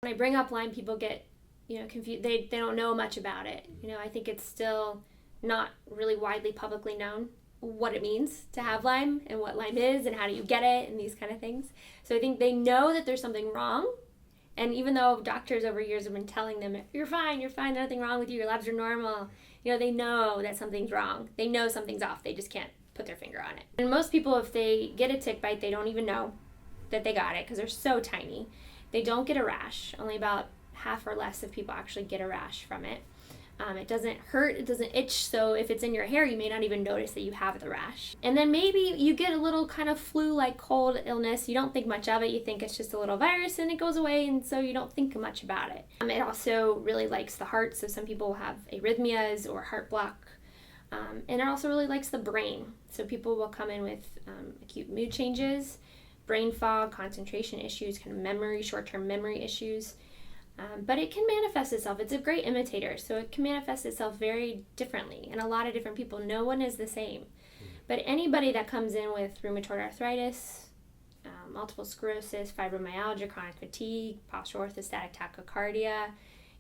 When I bring up Lyme, people get, confused. They don't know much about it. I think it's still not really widely publicly known what it means to have Lyme and what Lyme is and how do you get it and these kind of things. So I think they know that there's something wrong. And even though doctors over years have been telling them, you're fine, there's nothing wrong with you, your labs are normal, they know that something's wrong. They know something's off. They just can't put their finger on it. And most people, if they get a tick bite, they don't even know that they got it because they're so tiny. They don't get a rash. Only about half or less of people actually get a rash from it. It doesn't hurt, it doesn't itch, so if it's in your hair, you may not even notice that you have the rash. And then maybe you get a little kind of flu-like cold illness. You don't think much of it. You think it's just a little virus and it goes away, and so you don't think much about it. It also really likes the heart, so some people have arrhythmias or heart block. And it also really likes the brain. So people will come in with acute mood changes, brain fog, concentration issues, kind of memory, short-term memory issues. But it can manifest itself. It's a great imitator, so it can manifest itself very differently in a lot of different people. No one is the same. But anybody that comes in with rheumatoid arthritis, multiple sclerosis, fibromyalgia, chronic fatigue, postural orthostatic tachycardia,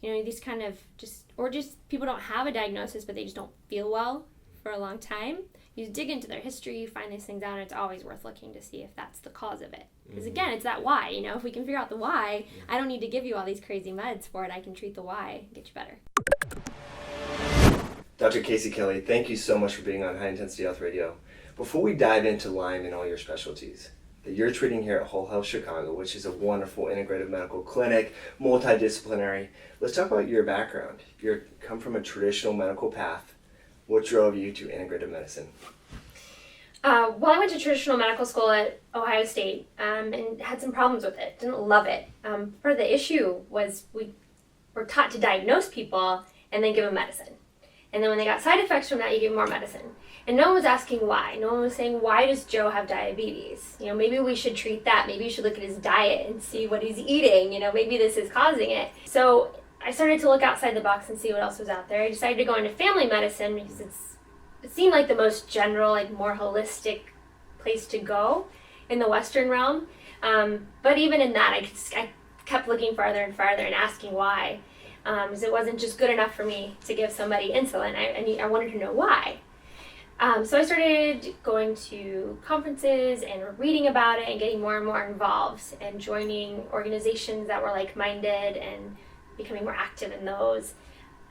these kind of just people don't have a diagnosis, but they just don't feel well for a long time. You dig into their history, you find these things out, and it's always worth looking to see if that's the cause of it. Because again, it's that why, if we can figure out the why, I don't need to give you all these crazy meds for it. I can treat the why and get you better. Dr. Casey Kelley, thank you so much for being on High Intensity Health Radio. Before we dive into Lyme and all your specialties that you're treating here at WholeHealth Chicago, which is a wonderful integrative medical clinic, multidisciplinary, let's talk about your background. You come from a traditional medical path. What drove you to integrative medicine? Well, I went to traditional medical school at Ohio State and had some problems with it. Didn't love it. Part of the issue was we were taught to diagnose people and then give them medicine. And then when they got side effects from that, you give more medicine. And no one was asking why. No one was saying, why does Joe have diabetes? Maybe we should treat that. Maybe you should look at his diet and see what he's eating. Maybe this is causing it. So I started to look outside the box and see what else was out there. I decided to go into family medicine because it seemed like the most general, more holistic place to go in the Western realm. But even in that, I kept looking farther and farther and asking why. Because it wasn't just good enough for me to give somebody insulin. I wanted to know why. So I started going to conferences and reading about it and getting more and more involved and joining organizations that were like-minded and becoming more active in those.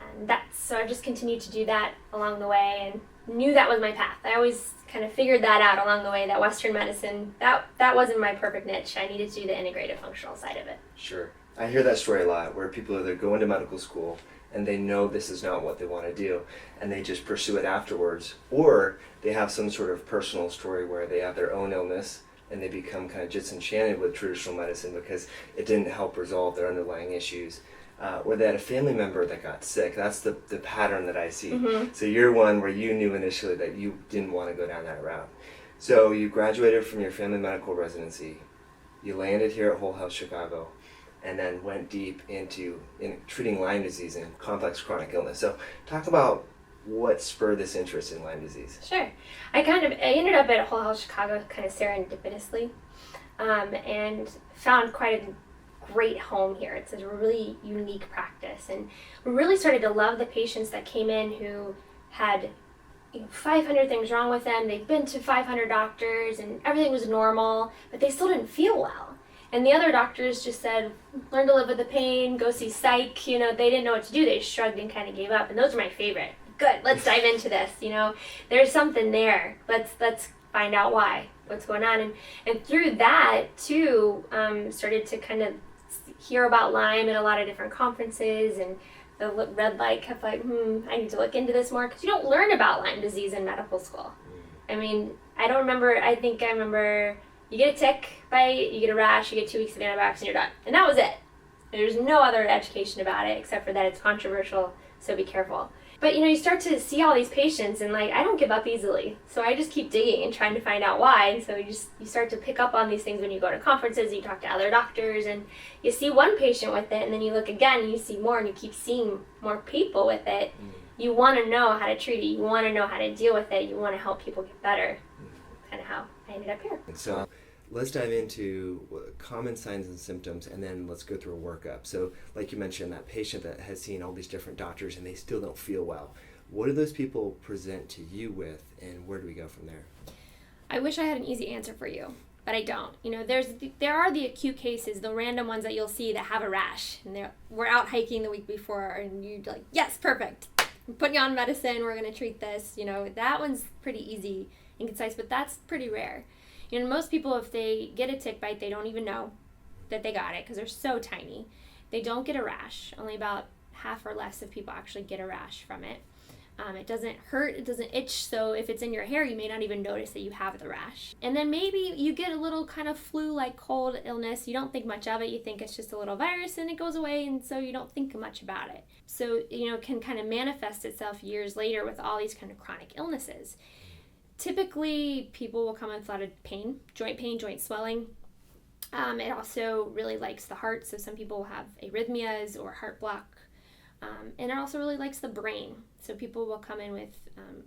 And so I just continued to do that along the way and knew that was my path. I always kind of figured that out along the way, that Western medicine, that wasn't my perfect niche. I needed to do the integrative functional side of it. Sure. I hear that story a lot where people either go into medical school and they know this is not what they want to do and they just pursue it afterwards, or they have some sort of personal story where they have their own illness and they become kind of disenchanted with traditional medicine because it didn't help resolve their underlying issues. Or they had a family member that got sick. That's the pattern that I see. Mm-hmm. So you're one where you knew initially that you didn't want to go down that route. So you graduated from your family medical residency. You landed here at WholeHealth Chicago and then went deep into treating Lyme disease and complex chronic illness. So talk about what spurred this interest in Lyme disease. Sure. I ended up at WholeHealth Chicago kind of serendipitously and found quite a great home here. It's a really unique practice, and we really started to love the patients that came in who had 500 things wrong with them. They've been to 500 doctors and everything was normal, but they still didn't feel well. And the other doctors just said, learn to live with the pain, go see psych. They didn't know what to do. They shrugged and kind of gave up. And those are my favorite. Good, let's dive into this. There's something there. Let's find out what's going on. And through that too, started to kind of hear about Lyme at a lot of different conferences, and the red light kept I need to look into this more, because you don't learn about Lyme disease in medical school. I think I remember you get a tick bite, you get a rash, you get 2 weeks of antibiotics, and you're done. And that was it. There's no other education about it except for that it's controversial, so be careful. But you start to see all these patients, and I don't give up easily. So I just keep digging and trying to find out why. And so you start to pick up on these things when you go to conferences, you talk to other doctors, and you see one patient with it, and then you look again and you see more, and you keep seeing more people with it. You want to know how to treat it. You want to know how to deal with it. You want to help people get better. Kind of how I ended up here. And so let's dive into common signs and symptoms, and then let's go through a workup. So like you mentioned, that patient that has seen all these different doctors and they still don't feel well. What do those people present to you with, and where do we go from there? I wish I had an easy answer for you, but I don't. There are the acute cases, the random ones that you'll see that have a rash, and we're out hiking the week before, and you're like, yes, perfect. I'm putting you on medicine. We're going to treat this. That one's pretty easy and concise, but that's pretty rare. Most people, if they get a tick bite, they don't even know that they got it because they're so tiny. They don't get a rash. Only about half or less of people actually get a rash from it. It doesn't hurt, it doesn't itch, so if it's in your hair, you may not even notice that you have the rash. And then maybe you get a little kind of flu-like cold illness. You don't think much of it. You think it's just a little virus and it goes away, and so you don't think much about it. So, it can kind of manifest itself years later with all these kind of chronic illnesses. Typically, people will come with a lot of pain, joint swelling. It also really likes the heart, so some people will have arrhythmias or heart block. And it also really likes the brain. So people will come in with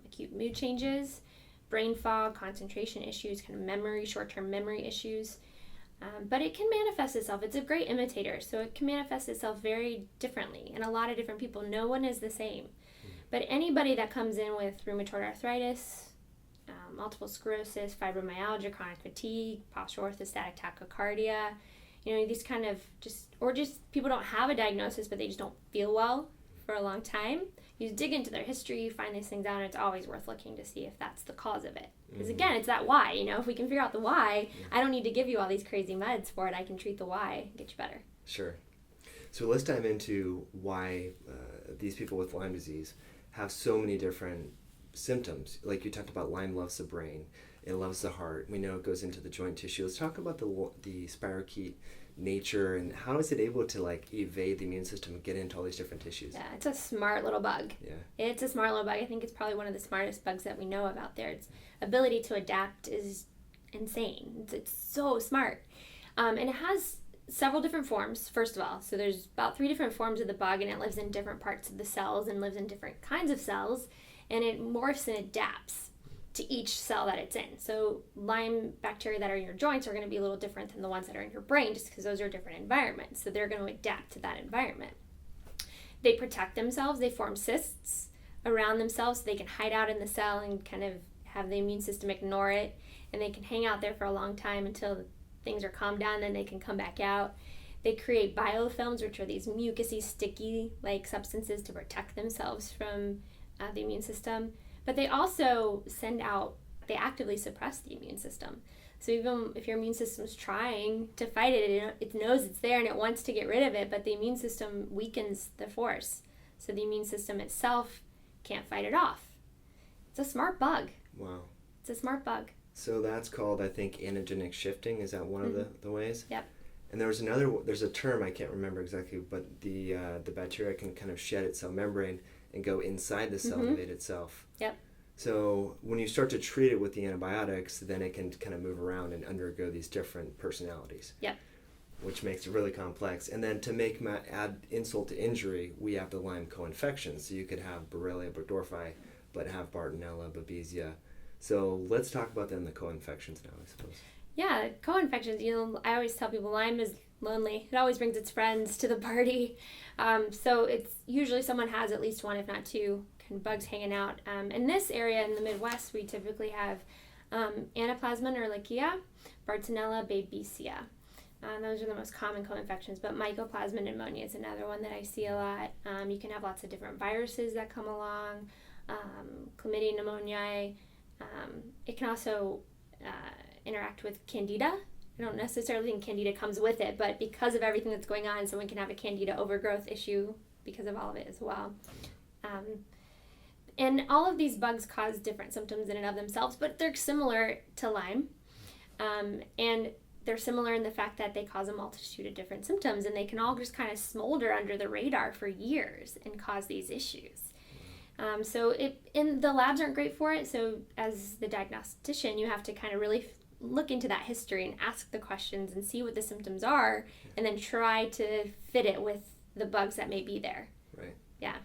acute mood changes, brain fog, concentration issues, kind of memory, short-term memory issues. But it can manifest itself. It's a great imitator, so it can manifest itself very differently in a lot of different people. No one is the same. But anybody that comes in with rheumatoid arthritis, multiple sclerosis, fibromyalgia, chronic fatigue, postural orthostatic tachycardia, these kind of just people don't have a diagnosis, but they just don't feel well for a long time. You dig into their history, you find these things out, and it's always worth looking to see if that's the cause of it. Because again, it's that why, if we can figure out the why, I don't need to give you all these crazy meds for it. I can treat the why and get you better. Sure. So let's dive into why these people with Lyme disease have so many different symptoms. Like you talked about, Lyme loves the brain. It loves the heart. We know it goes into the joint tissue. Let's talk about the spirochete nature and how is it able to evade the immune system and get into all these different tissues. Yeah, it's a smart little bug. Yeah. It's a smart little bug. I think it's probably one of the smartest bugs that we know of out there. Its ability to adapt is insane. It's so smart. And it has several different forms, first of all. So there's about 3 different forms of the bug, and it lives in different parts of the cells and lives in different kinds of cells, and it morphs and adapts to each cell that it's in. So Lyme bacteria that are in your joints are going to be a little different than the ones that are in your brain, just because those are different environments. So they're going to adapt to that environment. They protect themselves. They form cysts around themselves so they can hide out in the cell and kind of have the immune system ignore it. And they can hang out there for a long time until things are calmed down, then they can come back out. They create biofilms, which are these mucousy, sticky substances to protect themselves from the immune system. But they also they actively suppress the immune system. So even if your immune system's trying to fight it, it knows it's there and it wants to get rid of it, but the immune system weakens the force. So the immune system itself can't fight it off. It's a smart bug. Wow. It's a smart bug. So that's called, I think, antigenic shifting. Is that one of the ways? Yep. And there's a term, I can't remember exactly, but the bacteria can kind of shed its cell membrane and go inside the cell and invade itself. Yep. So when you start to treat it with the antibiotics, then it can kind of move around and undergo these different personalities. Yep. Which makes it really complex. And then to add insult to injury, we have the Lyme co-infections. So you could have Borrelia burgdorferi, but have Bartonella, Babesia. So let's talk about then the co-infections now, I suppose. Yeah, co-infections, I always tell people Lyme is lonely. It always brings its friends to the party. So it's usually someone has at least one, if not 2, bugs hanging out. In this area in the Midwest, we typically have Anaplasma ehrlichia, Bartonella, Babesia. Those are the most common co-infections, but Mycoplasma pneumonia is another one that I see a lot. You can have lots of different viruses that come along, chlamydia pneumoniae. It can also interact with Candida. I don't necessarily think Candida comes with it, but because of everything that's going on, someone can have a Candida overgrowth issue because of all of it as well. And all of these bugs cause different symptoms in and of themselves, but they're similar to Lyme. And they're similar in the fact that they cause a multitude of different symptoms, and they can all just kind of smolder under the radar for years and cause these issues. And the labs aren't great for it, so as the diagnostician, you have to kind of really look into that history and ask the questions and see what the symptoms are, and then try to fit it with the bugs that may be there. Right. Yeah.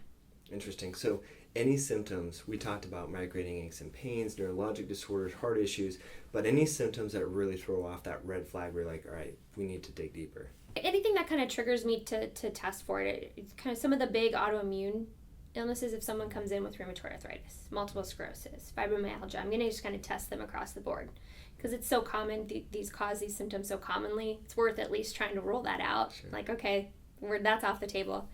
Interesting. So any symptoms, we talked about migraine aches and pains, neurologic disorders, heart issues, but any symptoms that really throw off that red flag, we're like, all right, we need to dig deeper. Anything that kind of triggers me to test for it, it's kind of some of the big autoimmune illnesses. If someone comes in with rheumatoid arthritis, multiple sclerosis, fibromyalgia, I'm going to just kind of test them across the board because it's so common. These cause these symptoms so commonly. It's worth at least trying to rule that out. Sure. Like, okay, that's off the table.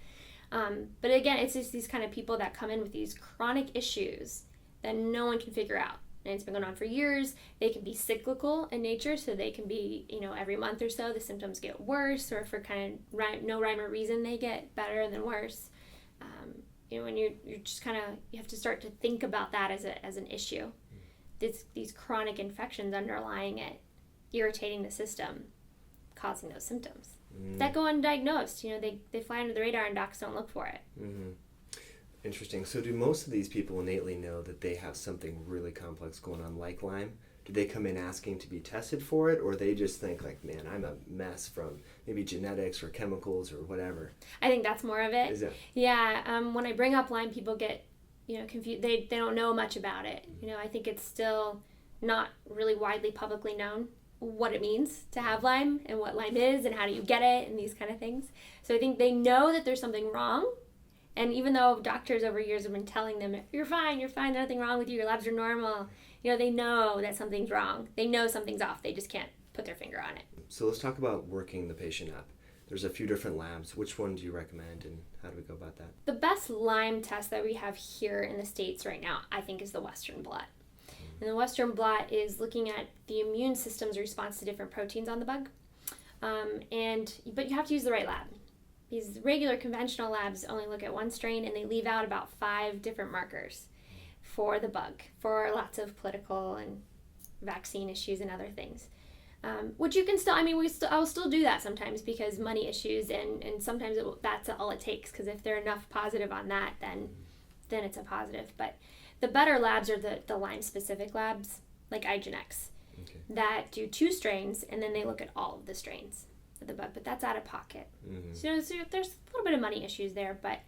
But again, it's just these kind of people that come in with these chronic issues that no one can figure out. And it's been going on for years. They can be cyclical in nature, so they can be, every month or so the symptoms get worse, or for kind of no rhyme or reason they get better and then worse. When you're just kind of, you have to start to think about that as an issue. These chronic infections underlying it, irritating the system, causing those symptoms. That go undiagnosed. They fly under the radar and docs don't look for it. Mm-hmm. Interesting. So do most of these people innately know that they have something really complex going on like Lyme? Do they come in asking to be tested for it, or they just think like, man, I'm a mess from maybe genetics or chemicals or whatever? I think that's more of it. Is it? Yeah. When I bring up Lyme, people get confused. They don't know much about it. I think it's still not really widely publicly known what it means to have Lyme and what Lyme is and how do you get it and these kind of things. So I think they know that there's something wrong. And even though doctors over years have been telling them, you're fine, there's nothing wrong with you, your labs are normal, they know that something's wrong. They know something's off. They just can't put their finger on it. So let's talk about working the patient up. There's a few different labs. Which one do you recommend, and how do we go about that? The best Lyme test that we have here in the States right now, I think, is the Western blot. And the Western blot is looking at the immune system's response to different proteins on the bug. But you have to use the right lab. These regular conventional labs only look at one strain, and they leave out about 5 different markers for the bug, for lots of political and vaccine issues and other things. Which you can still, I will still do that sometimes because money issues, and sometimes that's all it takes, because if there are enough positive on that, then it's a positive. But the better labs are the Lyme-specific labs, like IGeneX, that do 2 strains, and then they look at all of the strains of the bug, but that's out of pocket. Mm-hmm. So there's a little bit of money issues there, but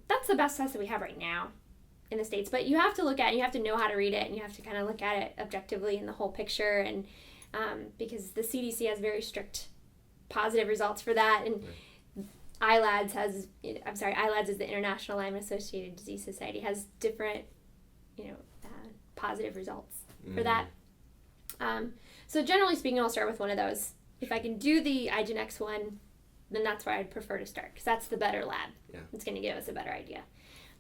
that's the best test that we have right now in the States. But you have to look at it, you have to know how to read it, and you have to kind of look at it objectively in the whole picture, and because the CDC has very strict positive results for that, and ILADS is the International Lyme Associated Disease Society, has different, positive results for that. So generally speaking, I'll start with one of those. If I can do the IGeneX one, then that's where I'd prefer to start, because that's the better lab. Yeah. It's going to give us a better idea.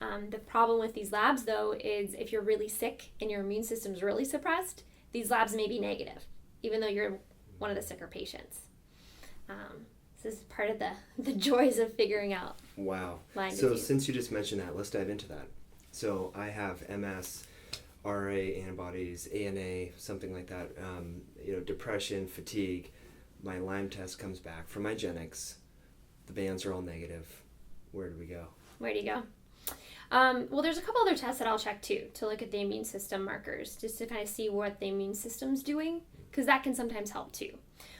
The problem with these labs, though, is if you're really sick and your immune system's really suppressed, these labs may be negative, even though you're one of the sicker patients. This is part of the joys of figuring out Lyme disease. So since you just mentioned that, let's dive into that. So I have MS, RA antibodies, ANA, something like that, depression, fatigue. My Lyme test comes back from IGeneX. The bands are all negative. Where do we go? Where do you go? Well, there's a couple other tests that I'll check too, to look at the immune system markers, just to kind of see what the immune system's doing, because that can sometimes help too.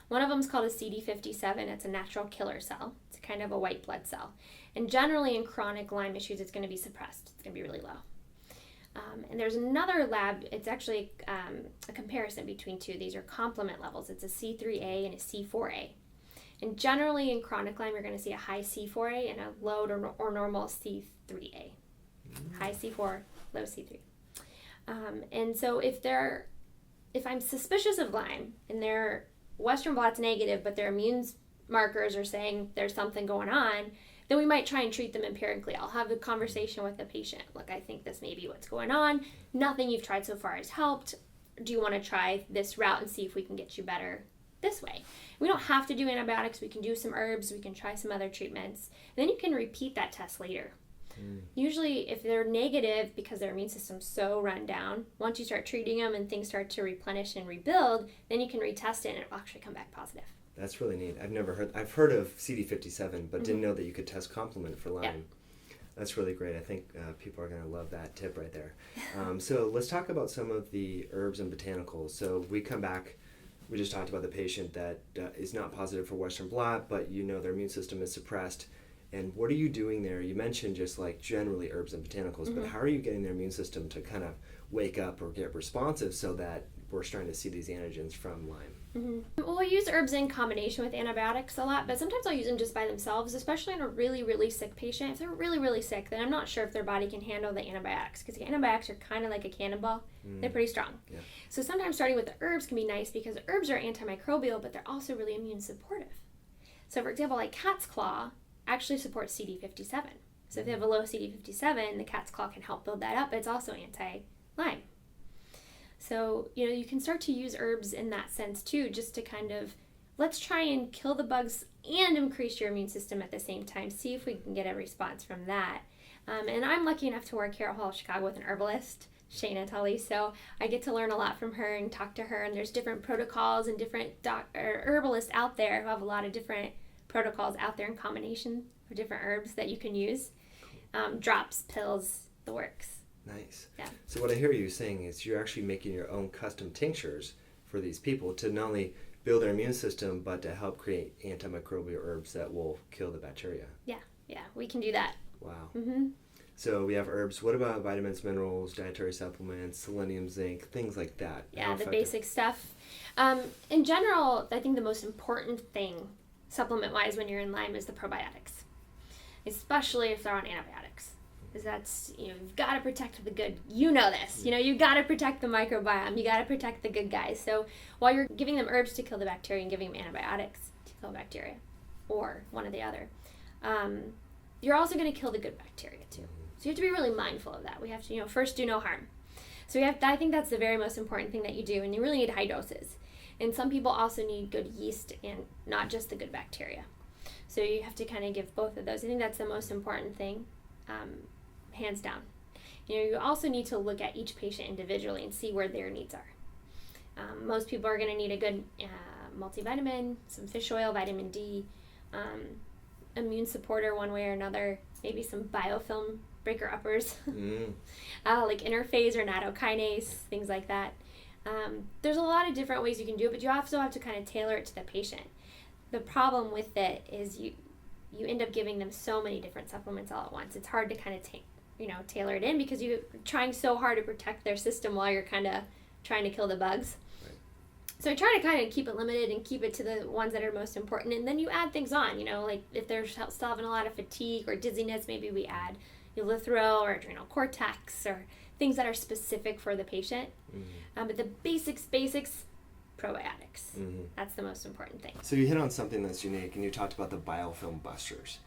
One of them is called a CD57. It's a natural killer cell. It's kind of a white blood cell. And generally in chronic Lyme issues, it's going to be suppressed. It's going to be really low. And there's another lab, it's actually a comparison between 2. These are complement levels. It's a C3A and a C4A. And generally in chronic Lyme, you're going to see a high C4A and a low or normal C3A. High C4, low C3. And so if I'm suspicious of Lyme and their Western blot's negative, but their immune markers are saying there's something going on, then we might try and treat them empirically. I'll have a conversation with the patient. Look, I think this may be what's going on. Nothing you've tried so far has helped. Do you want to try this route and see if we can get you better this way? We don't have to do antibiotics. We can do some herbs. We can try some other treatments. And then you can repeat that test later. Usually, if they're negative because their immune system's so run down, once you start treating them and things start to replenish and rebuild, then you can retest it and it will actually come back positive. That's really neat. I've heard of CD57, but didn't know that you could test complement for Lyme. Yeah. That's really great. I think people are going to love that tip right there. So let's talk about some of the herbs and botanicals. So we come back, we just talked about the patient that is not positive for Western blot, but their immune system is suppressed, And what are you doing there? You mentioned just like generally herbs and botanicals, but how are you getting their immune system to kind of wake up or get responsive so that we're starting to see these antigens from Lyme? Well, we use herbs in combination with antibiotics a lot, but sometimes I'll use them just by themselves, especially in a really, really sick patient. If they're really, really sick, then I'm not sure if their body can handle the antibiotics, because the antibiotics are kind of like a cannonball. They're pretty strong. Yeah. So sometimes starting with the herbs can be nice because herbs are antimicrobial, but they're also really immune supportive. So for example, like cat's claw actually supports CD57. So if they have a low CD57, the cat's claw can help build that up. It's also anti-Lyme. So, you can start to use herbs in that sense too, just to kind of, let's try and kill the bugs and increase your immune system at the same time. See if we can get a response from that. And I'm lucky enough to work here at WholeHealth Chicago with an herbalist, Shayna Tully, so I get to learn a lot from her and talk to her, and there's different protocols and different herbalists out there who have a lot of different protocols out there in combination for different herbs that you can use. Drops, pills, the works. Nice. Yeah. So what I hear you saying is you're actually making your own custom tinctures for these people to not only build their immune system, but to help create antimicrobial herbs that will kill the bacteria. Yeah, we can do that. Wow. Mm-hmm. So we have herbs. What about vitamins, minerals, dietary supplements, selenium, zinc, things like that? Yeah, the basic stuff. In general, I think the most important thing, supplement-wise, when you're in Lyme is the probiotics, especially if they're on antibiotics. Because that's, you've got to protect the good. You know this. You've got to protect the microbiome. You got to protect the good guys. So while you're giving them herbs to kill the bacteria and giving them antibiotics to kill bacteria, or one or the other, you're also going to kill the good bacteria too. So you have to be really mindful of that. We have to, first do no harm. So I think that's the very most important thing that you do, and you really need high doses. And some people also need good yeast and not just the good bacteria. So you have to kind of give both of those. I think that's the most important thing. Hands down. You also need to look at each patient individually and see where their needs are. Most people are going to need a good multivitamin, some fish oil, vitamin D, immune supporter one way or another, maybe some biofilm breaker uppers, like interphase or nattokinase, things like that. There's a lot of different ways you can do it, but you also have to kind of tailor it to the patient. The problem with it is you end up giving them so many different supplements all at once. It's hard to kind of tailor it in because you're trying so hard to protect their system while you're kind of trying to kill the bugs. Right. So I try to kind of keep it limited and keep it to the ones that are most important, and then you add things on, like if they're still having a lot of fatigue or dizziness, maybe we add erythritol or adrenal cortex or things that are specific for the patient. But the basics, probiotics. That's the most important thing. So you hit on something that's unique, and you talked about the biofilm busters.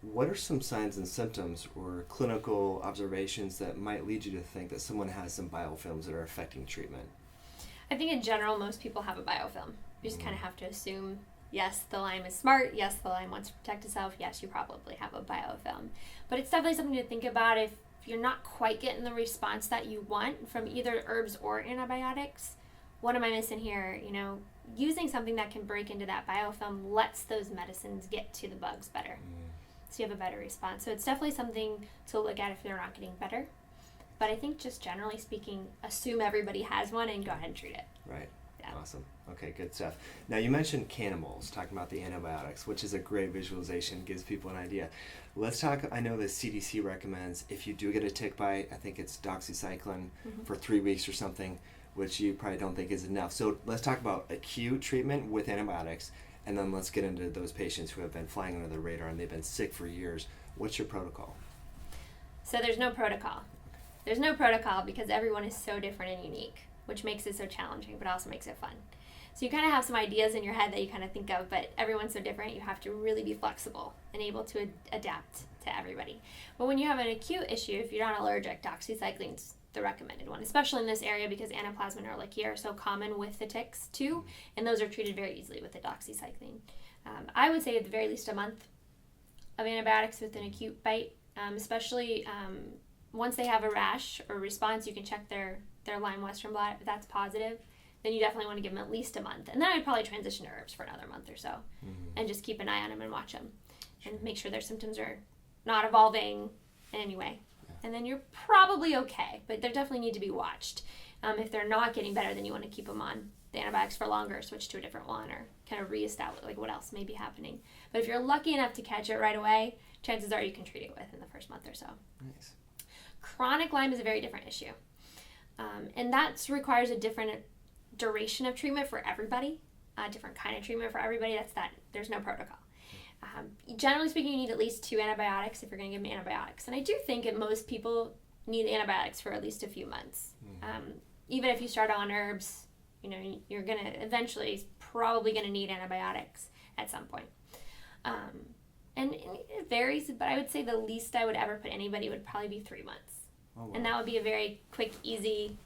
What are some signs and symptoms or clinical observations that might lead you to think that someone has some biofilms that are affecting treatment? I think in general, most people have a biofilm. You just kind of have to assume, yes, the Lyme is smart. Yes, the Lyme wants to protect itself. Yes, you probably have a biofilm. But it's definitely something to think about if you're not quite getting the response that you want from either herbs or antibiotics. What am I missing here? Using something that can break into that biofilm lets those medicines get to the bugs better. So you have a better response. So it's definitely something to look at if they're not getting better. But I think just generally speaking, assume everybody has one and go ahead and treat it. Right. Yeah. Awesome. Okay, good stuff. Now you mentioned cannibals, talking about the antibiotics, which is a great visualization, gives people an idea. Let's talk, I know the CDC recommends if you do get a tick bite, I think it's doxycycline for 3 weeks or something, which you probably don't think is enough. So let's talk about acute treatment with antibiotics, and then let's get into those patients who have been flying under the radar and they've been sick for years. What's your protocol? So there's no protocol. There's no protocol because everyone is so different and unique, which makes it so challenging, but also makes it fun. So you kind of have some ideas in your head that you kind of think of, but everyone's so different, you have to really be flexible and able to adapt to everybody. But when you have an acute issue, if you're not allergic, doxycycline's the recommended one, especially in this area because Anaplasma neuralakia are so common with the ticks too, and those are treated very easily with the doxycycline. I would say at the very least a month of antibiotics with an acute bite, especially once they have a rash or response, you can check their Lyme Western blot. If that's positive, then you definitely want to give them at least a month. And then I'd probably transition to herbs for another month or so and just keep an eye on them and watch them and make sure their symptoms are not evolving in any way. And then you're probably okay, but they definitely need to be watched. If they're not getting better, then you want to keep them on the antibiotics for longer, switch to a different one, or kind of reestablish like what else may be happening. But if you're lucky enough to catch it right away, chances are you can treat it within the first month or so. Nice. Chronic Lyme is a very different issue. And that requires a different duration of treatment for everybody, a different kind of treatment for everybody. There's no protocol. Generally speaking, you need at least 2 antibiotics if you're going to give them antibiotics. And I do think that most people need antibiotics for at least a few months. Even if you start on herbs, you're going to eventually probably going to need antibiotics at some point. And it varies, but I would say the least I would ever put anybody would probably be 3 months. Oh, wow. And that would be a very quick, easy,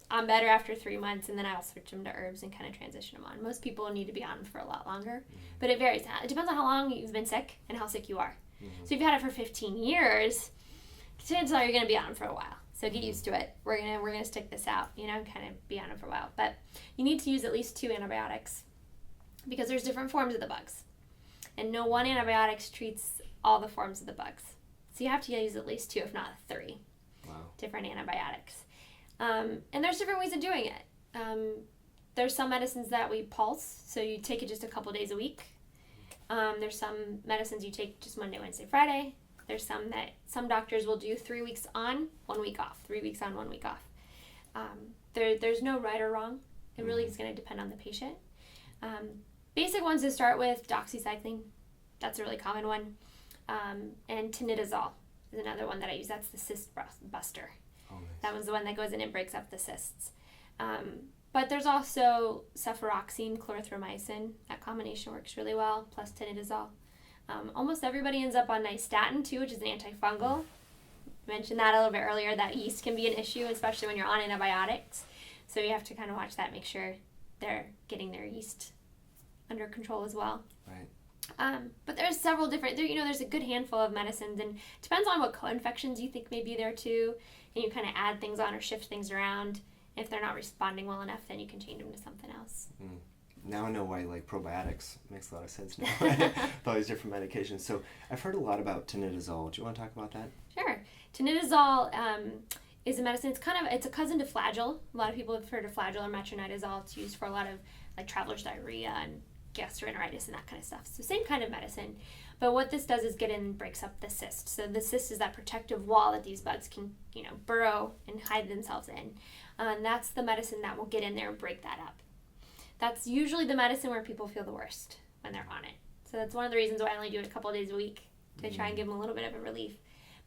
I'm better after 3 months, and then I'll switch them to herbs and kind of transition them on. Most people need to be on them for a lot longer, but it varies. It depends on how long you've been sick and how sick you are. So if you've had it for 15 years, chances are you're going to be on them for a while. So get used to it. We're gonna stick this out, kind of be on them for a while. But you need to use at least 2 antibiotics because there's different forms of the bugs. And no one antibiotic treats all the forms of the bugs. So you have to use at least 2, if not 3, different antibiotics. And there's different ways of doing it. There's some medicines that we pulse, so you take it just a couple days a week. There's some medicines you take just Monday, Wednesday, Friday. There's some doctors will do 3 weeks on, 1 week off, 3 weeks on, 1 week off. There's no right or wrong. It really is going to depend on the patient. Basic ones to start with, doxycycline. That's a really common one. And tinidazole is another one that I use. That's the cyst buster. Oh, nice. That one's the one that goes in and breaks up the cysts. But there's also cefuroxime, clarithromycin. That combination works really well, plus tinidazole. Almost everybody ends up on nystatin too, which is an antifungal. I mentioned that a little bit earlier, that yeast can be an issue, especially when you're on antibiotics. So you have to kind of watch that, make sure they're getting their yeast under control as well. Right. But there's several different, there's a good handful of medicines, and it depends on what co-infections you think may be there too, and you kind of add things on or shift things around. If they're not responding well enough, then you can change them to something else. Now I know why probiotics. Makes a lot of sense now. All these different medications. So I've heard a lot about tinidazole. Do you want to talk about that? Sure. Tinidazole is a medicine. It's a cousin to Flagyl. A lot of people have heard of Flagyl or metronidazole. It's used for a lot of traveler's diarrhea and gastroenteritis and that kind of stuff. So same kind of medicine. But what this does is get in and breaks up the cyst. So the cyst is that protective wall that these bugs can, burrow and hide themselves in. And that's the medicine that will get in there and break that up. That's usually the medicine where people feel the worst when they're on it. So that's one of the reasons why I only do it a couple of days a week, to try and give them a little bit of a relief.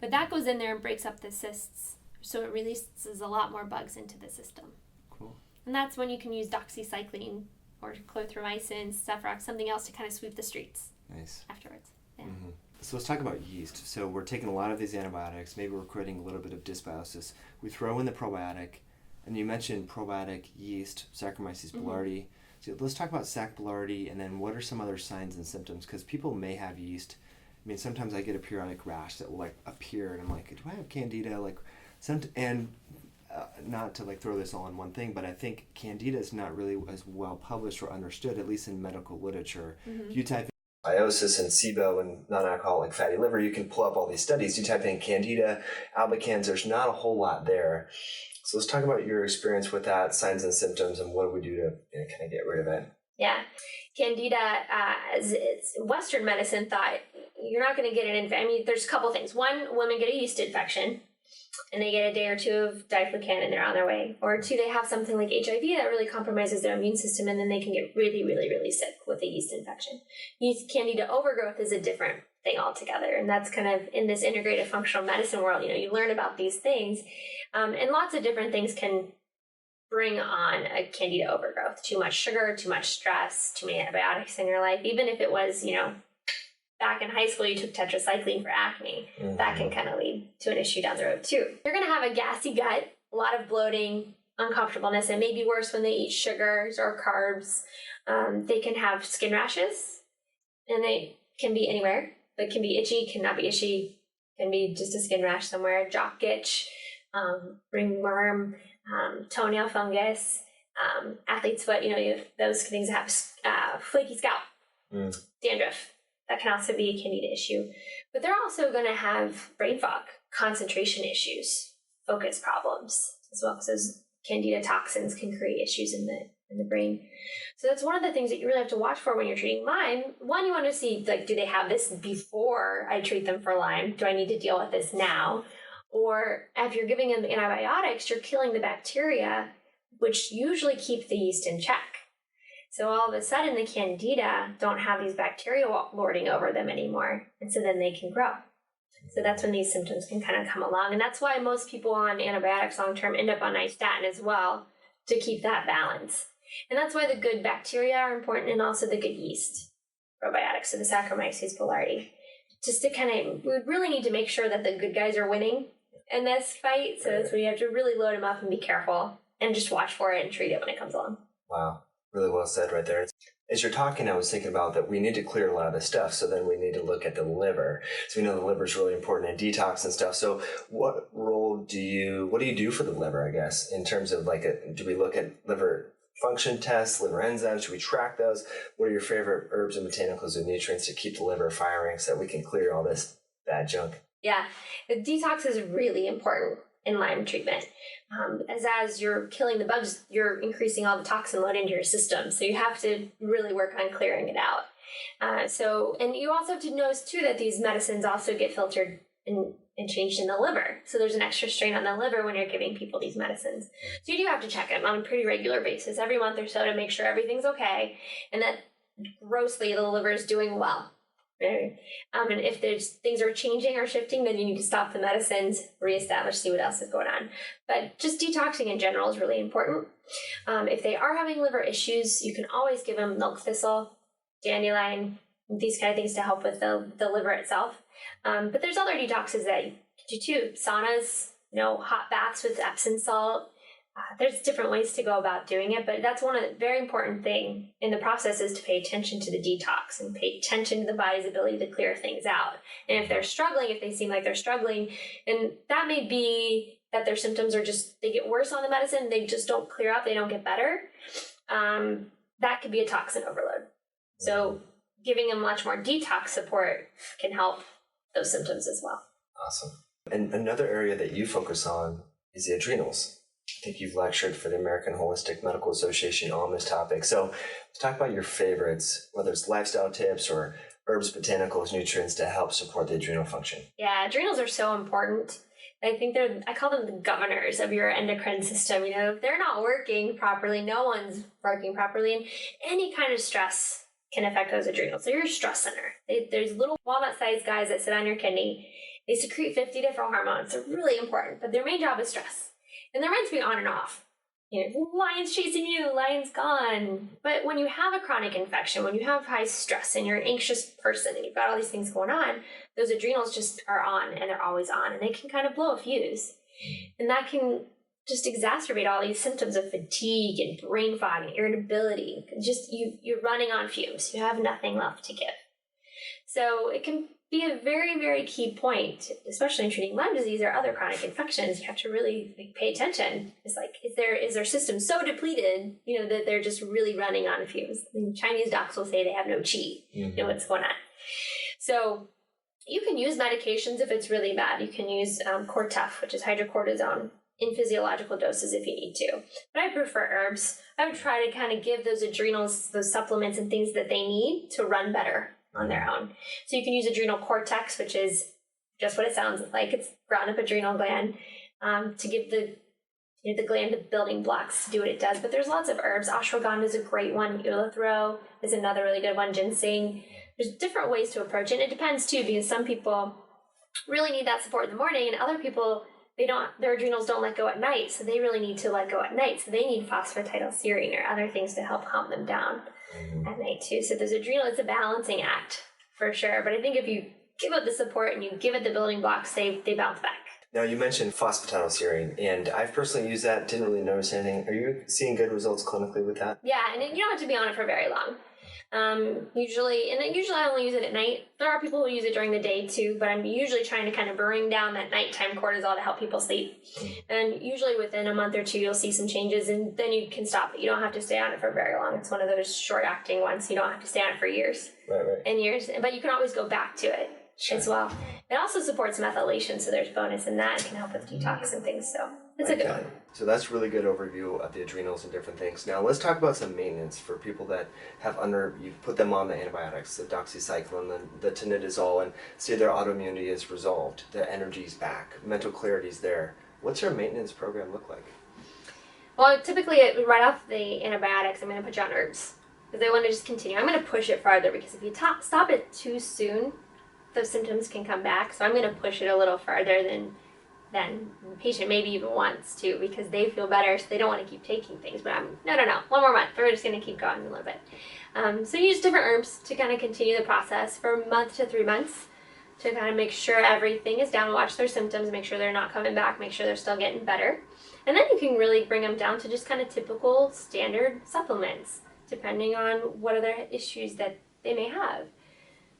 But that goes in there and breaks up the cysts, so it releases a lot more bugs into the system. Cool. And that's when you can use doxycycline or clarithromycin, cefuroxime, something else to kind of sweep the streets. Nice. Afterwards. Yeah. Mm-hmm. So let's talk about yeast. So we're taking a lot of these antibiotics. Maybe we're creating a little bit of dysbiosis. We throw in the probiotic, and you mentioned probiotic yeast, Saccharomyces boulardii. So let's talk about Sac boulardii, and then what are some other signs and symptoms? Because people may have yeast. I mean, sometimes I get a periodic rash that will appear, and I'm like, do I have Candida? Not to throw this all in one thing, but I think Candida is not really as well published or understood, at least in medical literature. If you type in biosis and SIBO and non-alcoholic fatty liver, you can pull up all these studies. You type in Candida, albicans, there's not a whole lot there. So let's talk about your experience with that, signs and symptoms, and what do we do to kind of get rid of it? Yeah. Candida, as Western medicine thought, you're not going to get an infection. I mean, there's a couple things. One, women get a yeast infection, and they get a day or 2 of diflucan and they're on their way. Or 2, they have something like HIV that really compromises their immune system, and then they can get really, really, really sick with a yeast infection. Yeast Candida overgrowth is a different thing altogether, and that's kind of in this integrative functional medicine world. You learn about these things, and lots of different things can bring on a Candida overgrowth. Too much sugar, too much stress, too many antibiotics in your life. Even if it was, back in high school you took tetracycline for acne, that can kind of lead to an issue down the road too. You're going to have a gassy gut, a lot of bloating, uncomfortableness, and maybe worse when they eat sugars or carbs. They can have skin rashes, and they can be anywhere. But can be itchy, cannot be itchy, can be just a skin rash somewhere, jock itch, ringworm, toenail fungus, athlete's foot. You have those things that have flaky scalp, dandruff. That can also be a Candida issue. But they're also going to have brain fog, concentration issues, focus problems as well, because those Candida toxins can create issues in in the brain. So that's one of the things that you really have to watch for when you're treating Lyme. One, you want to see, like, do they have this before I treat them for Lyme? Do I need to deal with this now? Or if you're giving them antibiotics, you're killing the bacteria, which usually keep the yeast in check. So all of a sudden, the Candida don't have these bacteria lording over them anymore, and so then they can grow. So that's when these symptoms can kind of come along, and that's why most people on antibiotics long-term end up on nystatin as well, to keep that balance. And that's why the good bacteria are important, and also the good yeast probiotics, so the Saccharomyces boulardii. Just to kind of, we really need to make sure that the good guys are winning in this fight, so that's where you have to really load them up and be careful, and just watch for it and treat it when it comes along. Wow. Really well said right there. As you're talking, I was thinking about that we need to clear a lot of this stuff, so then we need to look at the liver. So we know the liver is really important in detox and stuff. So what do you do for the liver, I guess, in terms of do we look at liver function tests, liver enzymes? Should we track those? What are your favorite herbs and botanicals and nutrients to keep the liver firing so that we can clear all this bad junk? Yeah, the detox is really important in Lyme treatment. As you're killing the bugs, you're increasing all the toxin load into your system. So you have to really work on clearing it out. And you also have to notice too that these medicines also get filtered and changed in the liver. So there's an extra strain on the liver when you're giving people these medicines. So you do have to check them on a pretty regular basis, every month or so, to make sure everything's okay and that grossly the liver is doing well. Right? And if there's things are changing or shifting, then you need to stop the medicines, reestablish, see what else is going on. But just detoxing in general is really important. If they are having liver issues, you can always give them milk thistle, dandelion, these kind of things to help with the liver itself. But there's other detoxes that you can do too. Saunas, hot baths with Epsom salt. There's different ways to go about doing it, but that's very important thing in the process is to pay attention to the detox and pay attention to the body's ability to clear things out. And if they're struggling, if they seem like they're struggling, and that may be that their symptoms are they get worse on the medicine, they just don't clear up, they don't get better, that could be a toxin overload. So giving them much more detox support can help those symptoms as well. Awesome. And another area that you focus on is the adrenals. I think you've lectured for the American Holistic Medical Association on this topic. So let's talk about your favorites, whether it's lifestyle tips or herbs, botanicals, nutrients to help support the adrenal function. Yeah, adrenals are so important. I think I call them the governors of your endocrine system. If they're not working properly, no one's working properly, and any kind of stress can affect those adrenals. So your stress center. There's little walnut-sized guys that sit on your kidney. They secrete 50 different hormones. They're really important, but their main job is stress. And they're meant to be on and off. Lion's chasing you, lion's gone. But when you have a chronic infection, when you have high stress and you're an anxious person and you've got all these things going on, those adrenals just are on and they're always on and they can kind of blow a fuse. And that can just exacerbate all these symptoms of fatigue and brain fog and irritability. You're running on fumes. You have nothing left to give. So it can be a very, very key point, especially in treating Lyme disease or other chronic infections. You have to really pay attention. It's is their system so depleted, that they're just really running on fumes? Chinese docs will say they have no qi. Mm-hmm. What's going on. So you can use medications if it's really bad. You can use Cortef, which is hydrocortisone, in physiological doses if you need to. But I prefer herbs. I would try to kind of give those adrenals those supplements and things that they need to run better on their own. So you can use adrenal cortex, which is just what it sounds like. It's ground up adrenal gland to give the gland the building blocks to do what it does. But there's lots of herbs. Ashwagandha is a great one. Eleuthero is another really good one. Ginseng. There's different ways to approach it. And it depends too, because some people really need that support in the morning, and other people their adrenals don't let go at night, so they really need to let go at night. So they need phosphatidylserine or other things to help calm them down at night too. So those adrenal, it's a balancing act for sure. But I think if you give it the support and you give it the building blocks, they bounce back. Now you mentioned phosphatidylserine, and I've personally used that, didn't really notice anything. Are you seeing good results clinically with that? Yeah, and you don't have to be on it for very long. Usually I only use it at night. There are people who use it during the day too, but I'm usually trying to kind of bring down that nighttime cortisol to help people sleep. And usually within a month or two, you'll see some changes, and then you can stop it. You don't have to stay on it for very long. It's one of those short-acting ones. You don't have to stay on it for years and years, but you can always go back to it as well. It also supports methylation, so there's bonus in that. It can help with detox and things, so. It's a good one. So that's really good overview of the adrenals and different things. Now let's talk about some maintenance for people that have you've put them on the antibiotics, the doxycycline, the tinidazole, and say their autoimmunity is resolved, the energy's back, mental clarity's there. What's our maintenance program look like? Well, typically, right off the antibiotics, I'm going to put you on herbs because they want to just continue. I'm going to push it farther because if you stop it too soon, those symptoms can come back. So I'm going to push it a little farther than the patient maybe even wants to, because they feel better, so they don't want to keep taking things. But no, 1 more month. We're just going to keep going a little bit. So use different herbs to kind of continue the process for a month to 3 months to kind of make sure everything is down, watch their symptoms, make sure they're not coming back, make sure they're still getting better. And then you can really bring them down to just kind of typical standard supplements, depending on what other issues that they may have.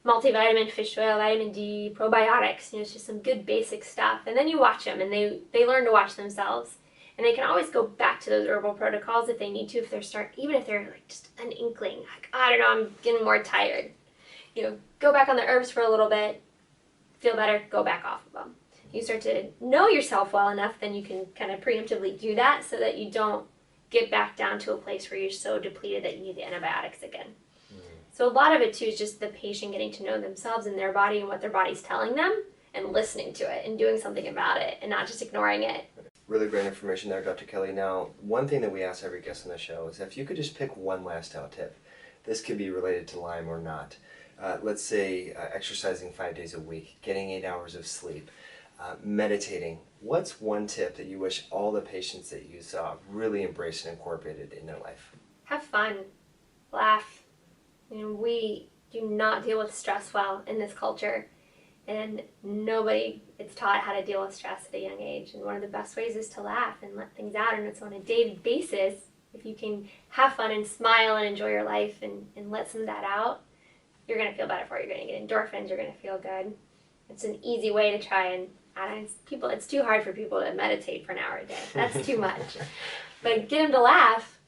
Multivitamin, fish oil, vitamin D, probiotics, it's just some good basic stuff. And then you watch them, and they learn to watch themselves. And they can always go back to those herbal protocols if they need to, even if they're like just an inkling, like, I don't know, I'm getting more tired. Go back on the herbs for a little bit, feel better, go back off of them. You start to know yourself well enough, then you can kind of preemptively do that so that you don't get back down to a place where you're so depleted that you need the antibiotics again. So a lot of it too is just the patient getting to know themselves and their body and what their body's telling them and listening to it and doing something about it and not just ignoring it. Really great information there, Dr. Kelley. Now, one thing that we ask every guest on the show is if you could just pick one last out tip. This could be related to Lyme or not. Let's say exercising 5 days a week, getting 8 hours of sleep, meditating. What's one tip that you wish all the patients that you saw really embraced and incorporated in their life? Have fun. Laugh. We do not deal with stress well in this culture, and nobody is taught how to deal with stress at a young age. And one of the best ways is to laugh and let things out, and it's on a daily basis. If you can have fun and smile and enjoy your life and let some of that out, you're going to feel better for it. You're going to get endorphins. You're going to feel good. It's an easy way to try and it's too hard for people to meditate for an hour a day. That's too much. But get them to laugh.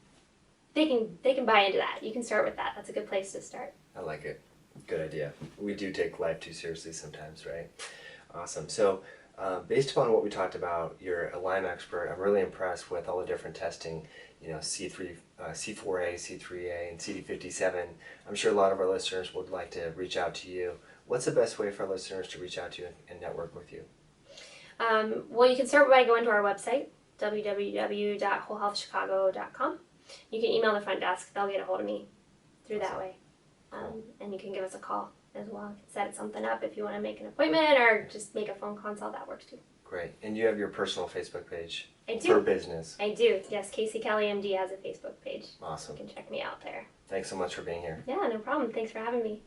They can buy into that. You can start with that. That's a good place to start. I like it. Good idea. We do take life too seriously sometimes, right? Awesome. So based upon what we talked about, you're a Lyme expert. I'm really impressed with all the different testing, C4A, C3A, and CD57. I'm sure a lot of our listeners would like to reach out to you. What's the best way for our listeners to reach out to you and network with you? Well, you can start by going to our website, www.wholehealthchicago.com. You can email the front desk. They'll get a hold of me through that way. And you can give us a call as well. You can set something up if you want to make an appointment or just make a phone consult. That works too. Great. And you have your personal Facebook page? I do. For business? I do. Yes, Casey Kelley MD has a Facebook page. Awesome. You can check me out there. Thanks so much for being here. Yeah, no problem. Thanks for having me.